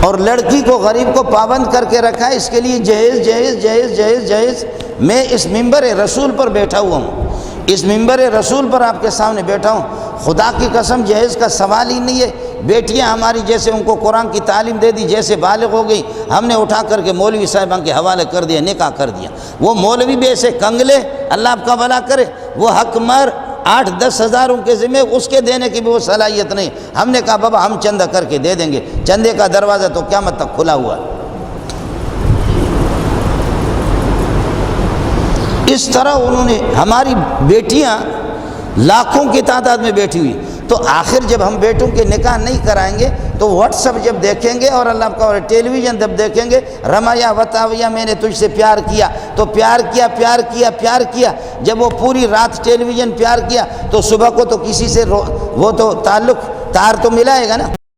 और लड़की को, गरीब को पाबंद करके रखा है। इसके लिए जहेज़ जहेज़ जहेज़ जहेज़ जहेज़। मैं इस मिंबर रसूल पर बैठा हुआ हूँ, इस मिंबर रसूल पर आपके सामने बैठा हूँ। खुदा की कसम जहेज़ का सवाल ही नहीं है। बेटियां हमारी जैसे उनको कुरान की तालीम दे दी, जैसे बालिग हो गई, हमने उठा करके मौलवी साहिबान के हवाले कर दिया, निकाह कर दिया। वो मौलवी भी ऐसे कंगले, अल्लाह आपका भला करे, वो हक मर 8-10 हज़ार उनके ज़िम्मे, उसके देने की भी वो सलाहियत नहीं। हमने कहा बाबा हम चंदा करके दे देंगे, चंदे का दरवाज़ा तो क़यामत तक खुला हुआ। इस तरह उन्होंने, हमारी बेटियां लाखों की तादाद में बैठी हुई। तो आखिर जब हम बेटों के निकाह नहीं कराएंगे तो व्हाट्सअप जब देखेंगे और अल्लाह का और टेलीविज़न जब देखेंगे, रमाया वताविया मैंने तुझसे प्यार किया, तो प्यार किया प्यार किया प्यार किया। जब वो पूरी रात टेलीविज़न प्यार किया तो सुबह को तो किसी से वो तो ताल्लुक़ तार तो मिलाएगा ना।